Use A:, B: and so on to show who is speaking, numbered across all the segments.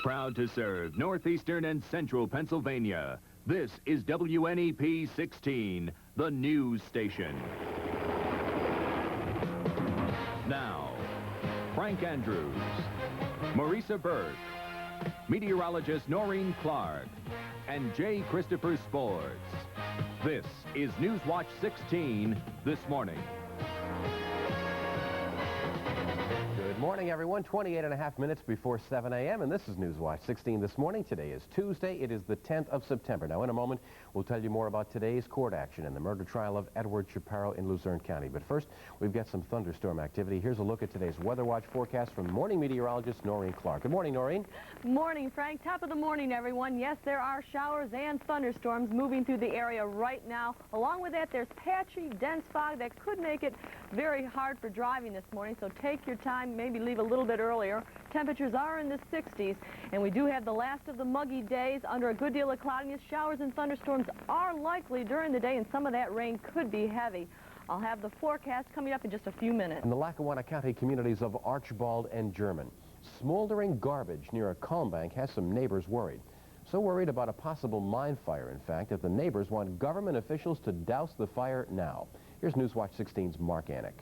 A: Proud to serve northeastern and central Pennsylvania. This is WNEP 16, the news station. Now, Frank Andrews, Marisa Burke, meteorologist Noreen Clark, and J. Christopher Sports. This is Newswatch 16 this morning.
B: Good morning, everyone. 28.5 minutes before 7 a.m., and this is Newswatch 16 this morning. Today is Tuesday. It is the 10th of September. Now, in a moment, we'll tell you more about today's court action in the murder trial of Edward Chaparro in Luzerne County. But first, we've got some thunderstorm activity. Here's a look at today's Weather Watch forecast from morning meteorologist Noreen Clark. Good morning, Noreen.
C: Morning, Frank. Top of the morning, everyone. Yes, there are showers and thunderstorms moving through the area right now. Along with that, there's patchy, dense fog that could make it very hard for driving this morning, so take your time, maybe leave a little bit earlier. Temperatures are in the 60s, and we do have the last of the muggy days under a good deal of cloudiness. Showers and thunderstorms are likely during the day, and some of that rain could be heavy. I'll have the forecast coming up in just a few minutes.
B: In the Lackawanna County communities of Archbald and German, smoldering garbage near a calm bank has some neighbors worried. So worried about a possible mine fire, in fact, that the neighbors want government officials to douse the fire now. Here's Newswatch 16's Mark Anik.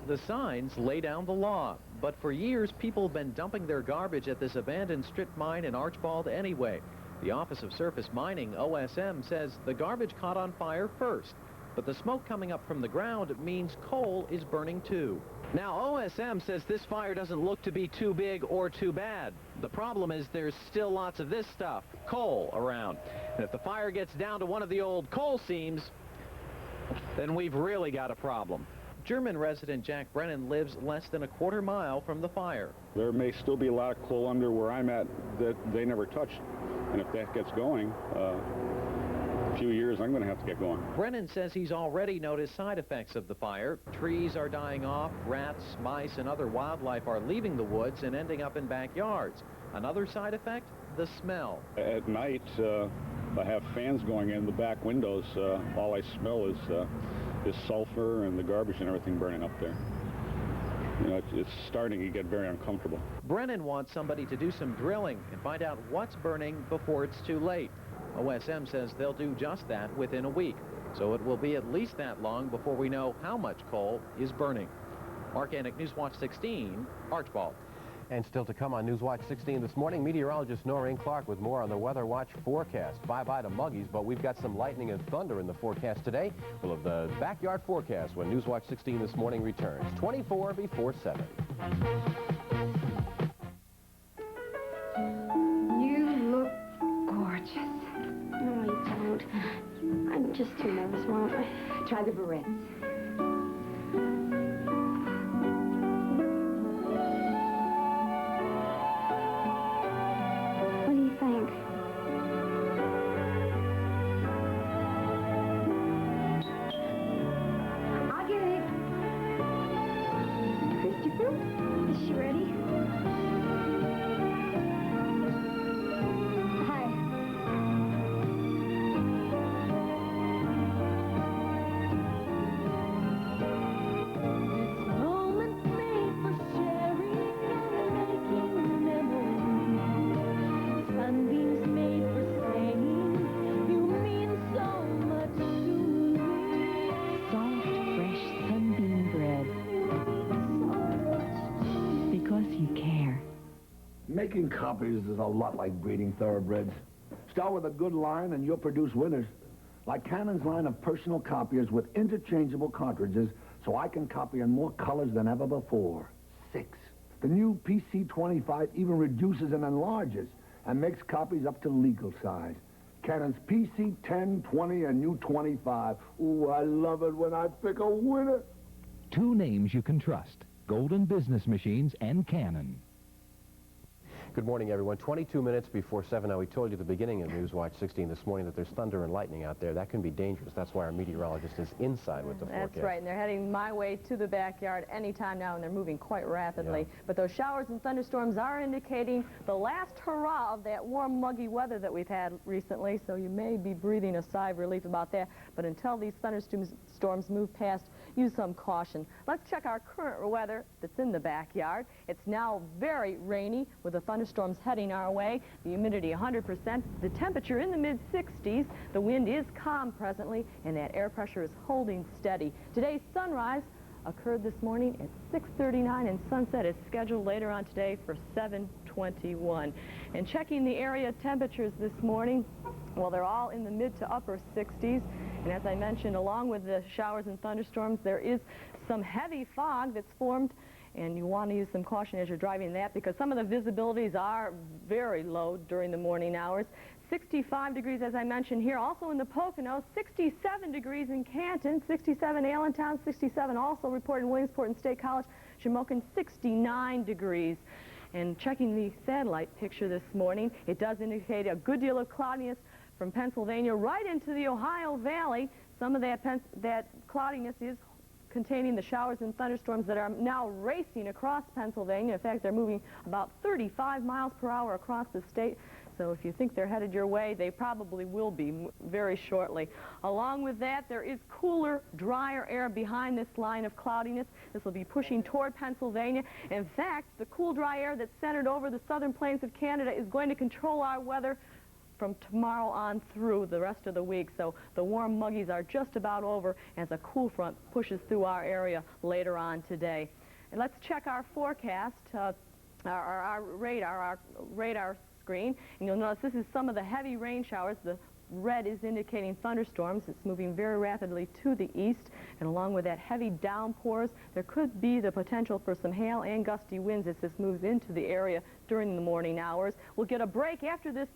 D: The signs lay down the law, but for years people have been dumping their garbage at this abandoned strip mine in Archbald anyway. The Office of Surface Mining, OSM, says the garbage caught on fire first, but the smoke coming up from the ground means coal is burning too. Now, OSM says this fire doesn't look to be too big or too bad. The problem is there's still lots of this stuff, coal, around. And if the fire gets down to one of the old coal seams, then we've really got a problem. German resident Jack Brennan lives less than a quarter mile from the fire.
E: There may still be a lot of coal under where I'm at that they never touched. And if that gets going, a few years, I'm going to have to get going.
D: Brennan says he's already noticed side effects of the fire. Trees are dying off, rats, mice, and other wildlife are leaving the woods and ending up in backyards. Another side effect? The smell. At night, I have fans going in the back windows. All I smell is sulfur and the garbage and everything burning up there. You know, it's starting to get very uncomfortable. Brennan wants somebody to do some drilling and find out what's burning before it's too late. OSM says they'll do just that within a week, so it will be at least that long before we know how much coal is burning. Mark Anik, Newswatch 16, Archbald.
B: And still to come on Newswatch 16 this morning, meteorologist Noreen Clark with more on the Weather Watch forecast. Bye-bye to muggies, but we've got some lightning and thunder in the forecast today. We'll have the backyard forecast when Newswatch 16 this morning returns. 24 before 7.
F: You look gorgeous. No, you don't. I'm just too nervous, Mom. Try the barrettes. Is she ready? Hi. Moments made for sharing and making memories. Sunbeams made for saying you mean so much to me. Soft, fresh sunbeam bread. Because you care.
G: Making copies is a lot like breeding thoroughbreds. Start with a good line and you'll produce winners. Like Canon's line of personal copiers with interchangeable cartridges, so I can copy in more colors than ever before. 6. The new PC-25 even reduces and enlarges and makes copies up to legal size. Canon's PC-10, 20, and new 25. Ooh, I love it when I pick a winner.
H: Two names you can trust: Golden Business Machines and Canon.
B: Good morning, everyone. 22 minutes before 7. Now, we told you at the beginning of Newswatch 16 this morning that there's thunder and lightning out there. That can be dangerous. That's why our meteorologist is inside with the forecast.
C: That's right, and they're heading my way to the backyard anytime now, and they're moving quite rapidly.
B: Yeah.
C: But those showers and thunderstorms are indicating the last hurrah of that warm, muggy weather that we've had recently, so you may be breathing a sigh of relief about that. But until these thunderstorms move past, use some caution. Let's check our current weather that's in the backyard. It's now very rainy with a thunderstorm thunderstorms heading our way. The humidity 100%. The temperature in the mid-60s. The wind is calm presently, and that air pressure is holding steady. Today's sunrise occurred this morning at 6:39, and sunset is scheduled later on today for 7:21. And checking the area temperatures this morning, well, they're all in the mid to upper 60s. And as I mentioned, along with the showers and thunderstorms, there is some heavy fog that's formed, and you want to use some caution as you're driving that because some of the visibilities are very low during the morning hours. 65 degrees, as I mentioned here, also in the Poconos, 67 degrees in Canton, 67 Allentown, 67 also reported in Williamsport and State College, Shamokin 69 degrees. And checking the satellite picture this morning, it does indicate a good deal of cloudiness from Pennsylvania right into the Ohio Valley. Some of that cloudiness is containing the showers and thunderstorms that are now racing across Pennsylvania. In fact, they're moving about 35 miles per hour across the state. So if you think they're headed your way, they probably will be very shortly. Along with that, there is cooler, drier air behind this line of cloudiness. This will be pushing toward Pennsylvania. In fact, the cool, dry air that's centered over the southern plains of Canada is going to control our weather from tomorrow on through the rest of the week. So the warm muggies are just about over as a cool front pushes through our area later on today. And let's check our forecast, our radar screen. And you'll notice this is some of the heavy rain showers. The red is indicating thunderstorms. It's moving very rapidly to the east. And along with that heavy downpours, there could be the potential for some hail and gusty winds as this moves into the area during the morning hours. We'll get a break after this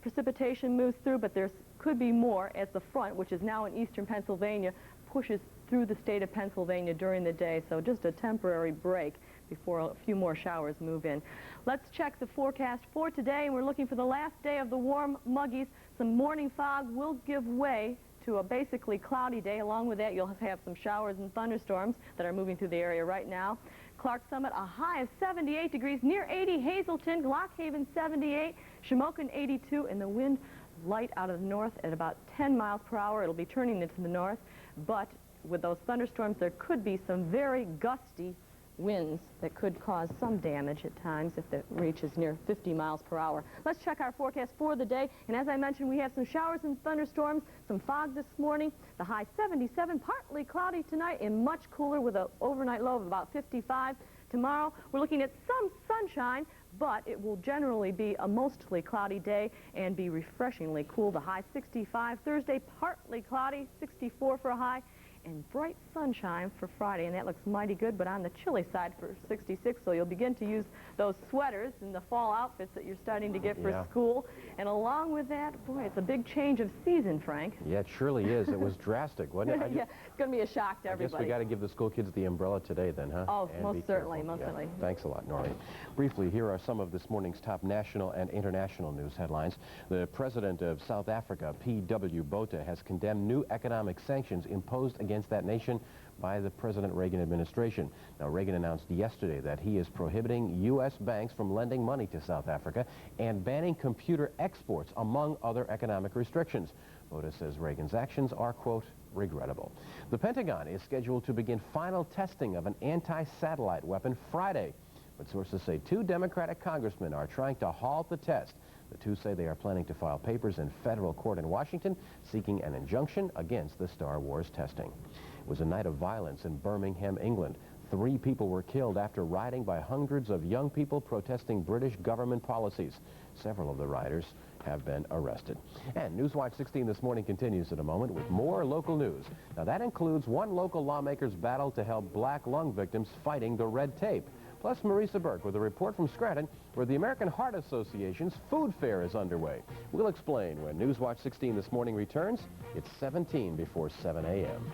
C: precipitation moves through, but there could be more as the front, which is now in eastern Pennsylvania, pushes through the state of Pennsylvania during the day. So just a temporary break before a few more showers move in. Let's check the forecast for today, and we're looking for the last day of the warm muggies. Some morning fog will give way to a basically cloudy day. Along with that, you'll have some showers and thunderstorms that are moving through the area right now. Clark Summit, a high of 78 degrees, near 80 Hazelton, Lockhaven 78, Shamokin 82, and the wind light out of the north at about 10 miles per hour. It'll be turning into the north, but with those thunderstorms, there could be some very gusty winds that could cause some damage at times if it reaches near 50 miles per hour. Let's check our forecast for the day. And as I mentioned, we have some showers and thunderstorms, some fog this morning. The high 77, partly cloudy tonight and much cooler with an overnight low of about 55. Tomorrow, we're looking at some sunshine, but it will generally be a mostly cloudy day and be refreshingly cool. The high 65. Thursday, partly cloudy, 64 for a high, and bright sunshine for Friday, and that looks mighty good, but on the chilly side for 66, so you'll begin to use those sweaters and the fall outfits that you're starting to get for school. And along with that, boy, it's a big change of season, Frank.
B: Yeah, it surely is. It was drastic, wasn't it?
C: Yeah, it's going to be a shock to everybody.
B: I guess we got to give the school kids the umbrella today then, huh?
C: Oh, and most certainly, most certainly.
B: Thanks a lot, Noreen. Briefly, here are some of this morning's top national and international news headlines. The president of South Africa, P.W. Botha, has condemned new economic sanctions imposed against that nation by the President Reagan administration. Now, Reagan announced yesterday that he is prohibiting U.S. banks from lending money to South Africa and banning computer exports, among other economic restrictions. Botha says Reagan's actions are, quote, regrettable. The Pentagon is scheduled to begin final testing of an anti-satellite weapon Friday, but sources say 2 Democratic congressmen are trying to halt the test. The 2 say they are planning to file papers in federal court in Washington seeking an injunction against the Star Wars testing. It was a night of violence in Birmingham, England. 3 people were killed after rioting by hundreds of young people protesting British government policies. Several of the rioters have been arrested. And Newswatch 16 this morning continues in a moment with more local news. Now, that includes one local lawmaker's battle to help black lung victims fighting the red tape. Plus, Marisa Burke with a report from Scranton, where the American Heart Association's food fair is underway. We'll explain when Newswatch 16 this morning returns. It's 17 before 7 a.m.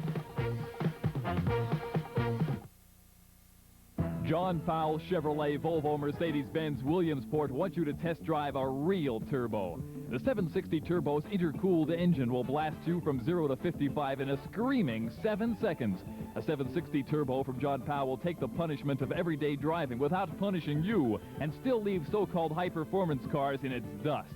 I: John Powell Chevrolet Volvo Mercedes-Benz Williamsport wants you to test drive a real turbo. The 760 Turbo's intercooled engine will blast you from 0 to 55 in a screaming 7 seconds. A 760 Turbo from John Powell will take the punishment of everyday driving without punishing you and still leave so-called high-performance cars in its dust.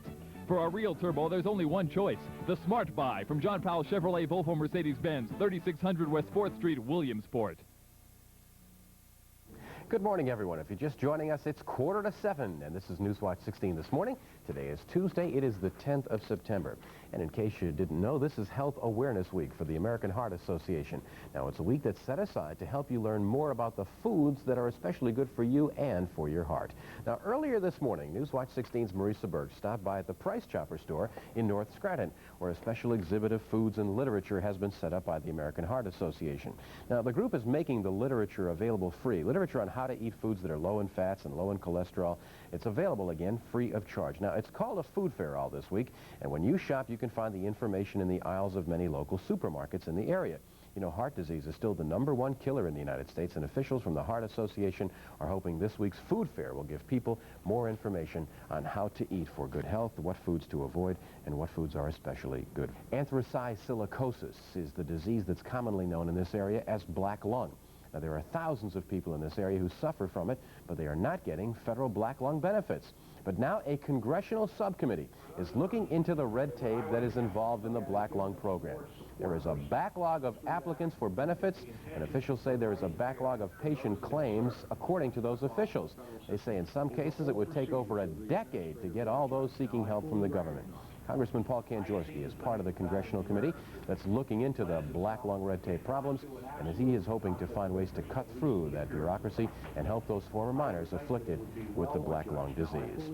I: For a real turbo, there's only one choice, the Smart Buy from John Powell Chevrolet Volvo Mercedes-Benz, 3600 West 4th Street, Williamsport.
B: Good morning, everyone. If you're just joining us, it's 6:45, and this is Newswatch 16 this morning. Today is Tuesday. It is the 10th of September. And in case you didn't know, this is Health Awareness Week for the American Heart Association. Now, it's a week that's set aside to help you learn more about the foods that are especially good for you and for your heart. Now, earlier this morning, Newswatch 16's Marisa Berg stopped by at the Price Chopper store in North Scranton, where a special exhibit of foods and literature has been set up by the American Heart Association. Now, the group is making the literature available free. Literature on how to eat foods that are low in fats and low in cholesterol. It's available, again, free of charge. Now, it's called a food fair all this week, and when you shop, you can find the information in the aisles of many local supermarkets in the area. You know, heart disease is still the #1 killer in the United States, and officials from the Heart Association are hoping this week's food fair will give people more information on how to eat for good health, what foods to avoid, and what foods are especially good. Anthracite-silicosis is the disease that's commonly known in this area as black lung. Now, there are thousands of people in this area who suffer from it, but they are not getting federal black lung benefits. But now a congressional subcommittee is looking into the red tape that is involved in the black lung program. There is a backlog of applicants for benefits, and officials say there is a backlog of patient claims according to those officials. They say in some cases it would take over a decade to get all those seeking help from the government. Congressman Paul Kanjorski is part of the congressional committee that's looking into the black lung red tape problems, and as he is hoping to find ways to cut through that bureaucracy and help those former miners afflicted with the black lung disease.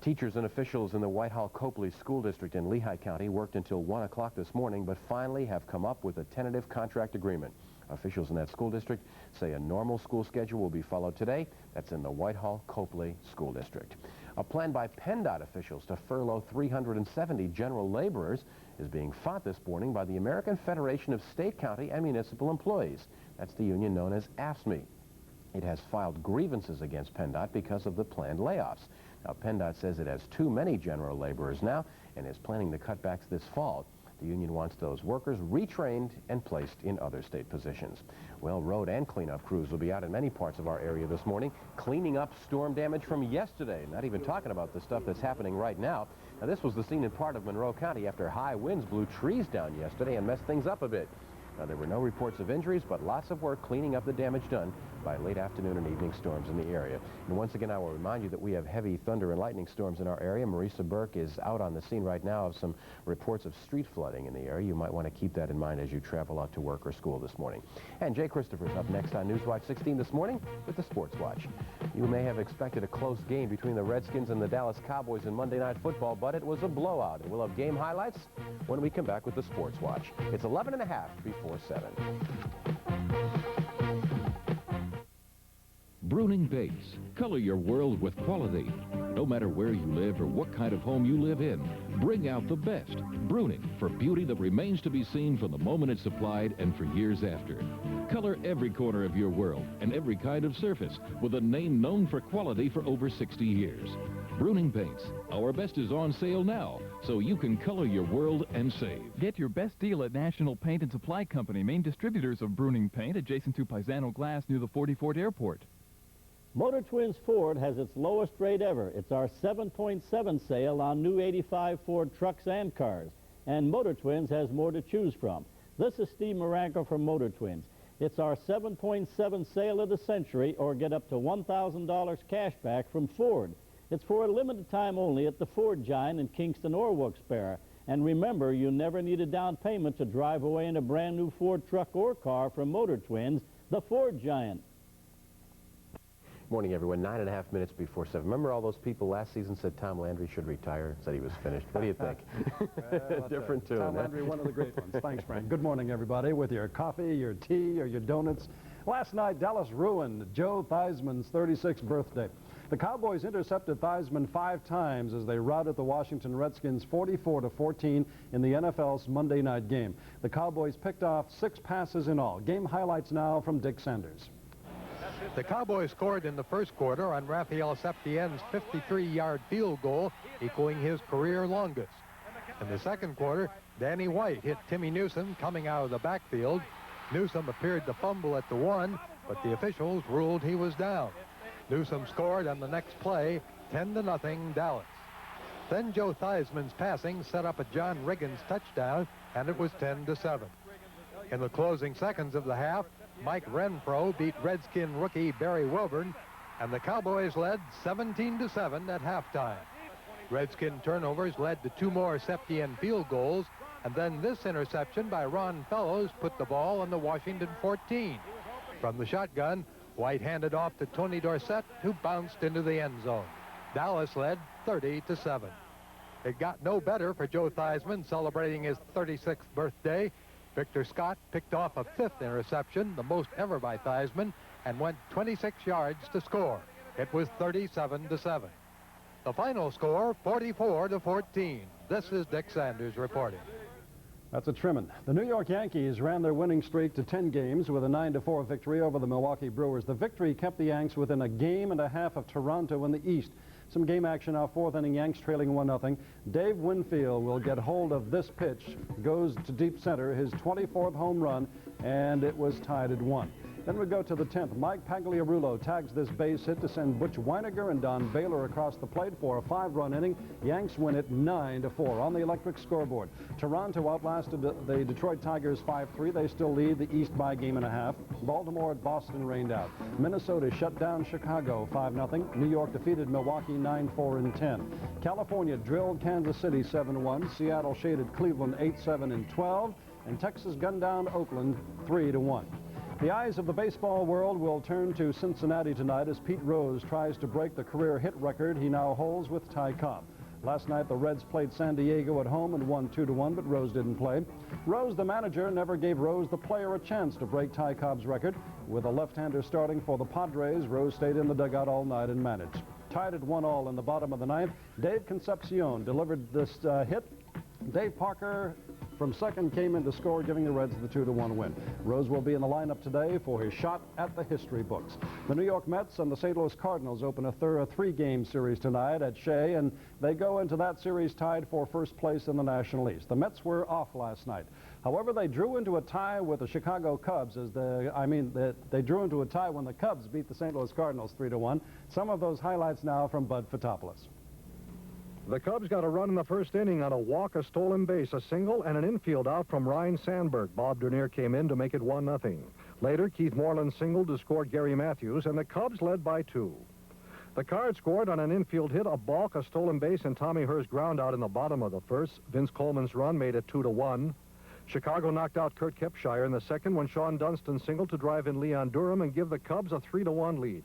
B: Teachers and officials in the Whitehall-Copley School District in Lehigh County worked until 1 o'clock this morning, but finally have come up with a tentative contract agreement. Officials in that school district say a normal school schedule will be followed today. That's in the Whitehall-Copley School District. A plan by PennDOT officials to furlough 370 general laborers is being fought this morning by the American Federation of State, County, and Municipal Employees. That's the union known as AFSCME. It has filed grievances against PennDOT because of the planned layoffs. Now, PennDOT says it has too many general laborers now and is planning the cutbacks this fall. The union wants those workers retrained and placed in other state positions. Well, road and cleanup crews will be out in many parts of our area this morning, cleaning up storm damage from yesterday, not even talking about the stuff that's happening right now. Now, this was the scene in part of Monroe County after high winds blew trees down yesterday and messed things up a bit. Now, there were no reports of injuries, but lots of work cleaning up the damage done by late afternoon and evening storms in the area. And once again, I will remind you that we have heavy thunder and lightning storms in our area. Marisa Burke is out on the scene right now of some reports of street flooding in the area. You might want to keep that in mind as you travel out to work or school this morning. And Jay Christopher's up next on Newswatch 16 this morning with the Sports Watch. You may have expected a close game between the Redskins and the Dallas Cowboys in Monday Night Football, but it was a blowout. And we'll have game highlights when we come back with the Sports Watch. It's 11:30 before 7.
H: Bruning Paints. Color your world with quality. No matter where you live or what kind of home you live in, bring out the best. Bruning for beauty that remains to be seen from the moment it's applied and for years after. Color every corner of your world and every kind of surface with a name known for quality for over 60 years. Bruning Paints. Our best is on sale now, so you can color your world and save.
I: Get your best deal at National Paint and Supply Company, main distributors of Bruning Paint, adjacent to Paisano Glass near the 44th Airport.
J: Motor Twins Ford has its lowest rate ever. It's our 7.7 sale on new 85 Ford trucks and cars. And Motor Twins has more to choose from. This is Steve Maranko from Motor Twins. It's our 7.7 sale of the century, or get up to $1,000 cash back from Ford. It's for a limited time only at the Ford Giant in Kingston or Wilkes-Barre. And remember, you never need a down payment to drive away in a brand new Ford truck or car from Motor Twins, the Ford Giant.
B: Morning, everyone. 9.5 minutes before 7. Remember all those people last season said Tom Landry should retire, said he was finished. What do you think? Different tune,
K: Tom Landry, one of the great ones. Thanks, Frank. Good morning, everybody. With your coffee, your tea, or your donuts. Last night, Dallas ruined Joe Theismann's 36th birthday. The Cowboys intercepted Theismann 5 times as they routed the Washington Redskins 44-14 in the NFL's Monday night game. The Cowboys picked off 6 passes in all. Game highlights now from Dick Sanders.
L: The Cowboys scored in the first quarter on Rafael Septien's 53-yard field goal, equaling his career longest. In the second quarter, Danny White hit Timmy Newsom coming out of the backfield. Newsom appeared to fumble at the 1, but the officials ruled he was down. Newsom scored on the next play, 10-0 Dallas. Then Joe Theismann's passing set up a John Riggins touchdown, and it was 10-7. In the closing seconds of the half, Mike Renfro beat Redskin rookie Barry Wilburn, and the Cowboys led 17-7 at halftime. Redskin turnovers led to 2 more Septien field goals, and then this interception by Ron Fellows put the ball on the Washington 14. From the shotgun, White handed off to Tony Dorsett, who bounced into the end zone. Dallas led 30-7. It got no better for Joe Theismann, celebrating his 36th birthday. Victor Scott picked off a 5th interception, the most ever by Theismann, and went 26 yards to score. It was 37-7. The final score, 44-14. This is Dick Sanders reporting.
K: That's a trimmin'. The New York Yankees ran their winning streak to 10 games with a 9-4 victory over the Milwaukee Brewers. The victory kept the Yanks within a game and a half of Toronto in the East. Some game action now, 4th inning, Yanks trailing 1-0. Dave Winfield will get hold of this pitch, goes to deep center, his 24th home run, and it was tied at 1. Then we go to the 10th. Mike Pagliarulo tags this base hit to send Butch Weiniger and Don Baylor across the plate for a 5-run inning. Yanks win it 9-4 on the electric scoreboard. Toronto outlasted the Detroit Tigers 5-3. They still lead the East by a game and a half. Baltimore at Boston rained out. Minnesota shut down Chicago 5-0. New York defeated Milwaukee 9-4-10. California drilled Kansas City 7-1. Seattle shaded Cleveland 8-7-12. And Texas gunned down Oakland 3-1. The eyes of the baseball world will turn to Cincinnati tonight as Pete Rose tries to break the career hit record he now holds with Ty Cobb. Last night, the Reds played San Diego at home and won 2-1, but Rose didn't play. Rose, the manager, never gave Rose, the player, a chance to break Ty Cobb's record. With a left-hander starting for the Padres, Rose stayed in the dugout all night and managed. Tied at 1-1 in the bottom of the 9th, Dave Concepcion delivered this hit. Dave Parker from second came in to score, giving the Reds the 2-1 win. Rose will be in the lineup today for his shot at the history books. The New York Mets and the St. Louis Cardinals open a 3-game series tonight at Shea, and they go into that series tied for first place in the National East. The Mets were off last night. However, they drew into a tie with the Chicago Cubs they drew into a tie when the Cubs beat the St. Louis Cardinals 3-1. Some of those highlights now from Bud Fotopoulos.
M: The Cubs got a run in the first inning on a walk, a stolen base, a single, and an infield out from Ryan Sandberg. Bob Dernier came in to make it 1-0. Later, Keith Moreland singled to score Gary Matthews, and the Cubs led by 2. The Cards scored on an infield hit, a balk, a stolen base, and Tommy Herr's ground out in the bottom of the first. Vince Coleman's run made it 2-1. Chicago knocked out Kurt Kepshire in the second when Sean Dunston singled to drive in Leon Durham and give the Cubs a 3-1 lead.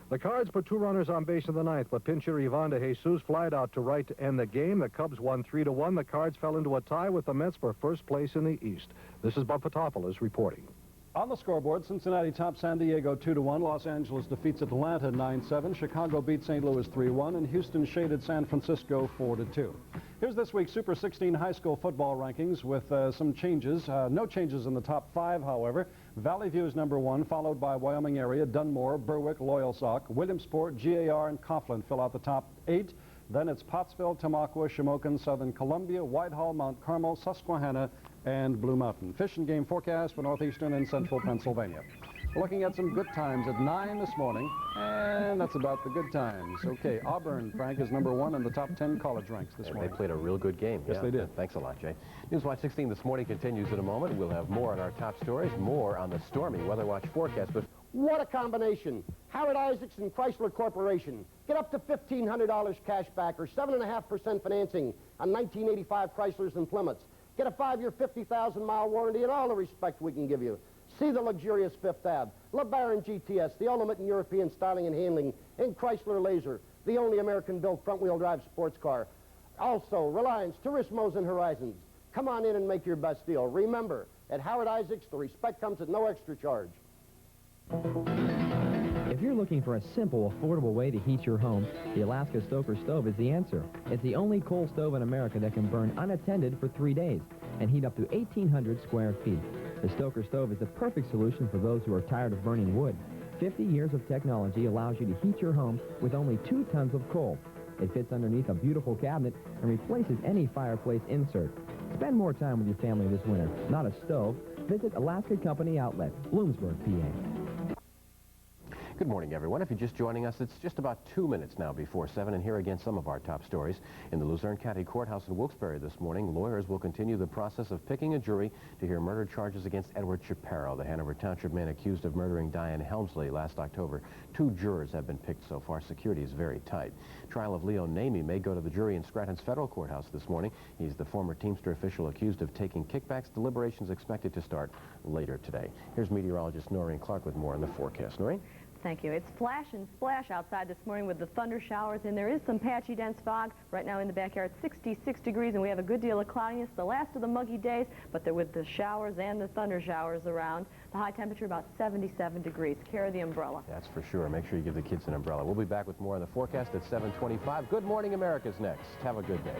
M: The Cards put 2 runners on base in the 9th, but pincher Ivan de Jesus flied out to right to end the game. The Cubs won 3-1. The Cards fell into a tie with the Mets for first place in the East. This is Bud Fotopoulos reporting.
K: On the scoreboard, Cincinnati tops San Diego 2-1. Los Angeles defeats Atlanta 9-7. Chicago beat St. Louis 3-1. And Houston shaded San Francisco 4-2. Here's this week's Super 16 high school football rankings with some changes. No changes in the top 5, however. Valley View is number 1, followed by Wyoming area, Dunmore, Berwick, Loyalsock, Williamsport, GAR, and Coughlin fill out the top 8. Then it's Pottsville, Tamaqua, Shamokin, Southern Columbia, Whitehall, Mount Carmel, Susquehanna, and Blue Mountain. Fish and game forecast for northeastern and central Pennsylvania. We're looking at some good times at 9 this morning, and that's about the good times. Okay, Auburn, Frank, is number 1 in the top 10 college ranks this morning.
B: They played a real good game.
K: Yes, they did.
B: Thanks a lot, Jay. Newswatch 16 this morning continues in a moment. We'll have more on our top stories, more on the stormy Weather Watch forecast. But
N: what a combination. Howard Isaacs and Chrysler Corporation. Get up to $1,500 cash back or 7.5% financing on 1985 Chryslers and Plymouths. Get a 5-year, 50,000-mile warranty and all the respect we can give you. See the luxurious Fifth Ave, LeBaron GTS, the ultimate in European styling and handling, in Chrysler Laser, the only American-built front-wheel drive sports car. Also, Reliance, Turismos, and Horizons. Come on in and make your best deal. Remember, at Howard Isaacs, the respect comes at no extra charge.
O: If you're looking for a simple, affordable way to heat your home, the Alaska Stoker Stove is the answer. It's the only coal stove in America that can burn unattended for 3 days and heat up to 1,800 square feet. The Stoker Stove is the perfect solution for those who are tired of burning wood. 50 years of technology allows you to heat your home with only 2 tons of coal. It fits underneath a beautiful cabinet and replaces any fireplace insert. Spend more time with your family this winter. Not a stove. Visit Alaska Company Outlet, Bloomsburg, PA.
B: Good morning, everyone. If you're just joining us, it's just about 2 minutes now before 7, and here again some of our top stories. In the Luzerne County Courthouse in Wilkes-Barre this morning, lawyers will continue the process of picking a jury to hear murder charges against Edward Chaparro, the Hanover Township man accused of murdering Diane Helmsley last October. 2 jurors have been picked so far. Security is very tight. Trial of Leo Namey may go to the jury in Scranton's federal courthouse this morning. He's the former Teamster official accused of taking kickbacks. Deliberations expected to start later today. Here's meteorologist Noreen Clark with more on the forecast. Noreen?
C: Thank you. It's flash and splash outside this morning with the thunder showers, and there is some patchy, dense fog. Right now in the backyard, 66 degrees, and we have a good deal of cloudiness. The last of the muggy days, but they're with the showers and the thunder showers around. The high temperature about 77 degrees. Carry the umbrella.
B: That's for sure. Make sure you give the kids an umbrella. We'll be back with more on the forecast at 7:25. Good Morning America's next. Have a good day.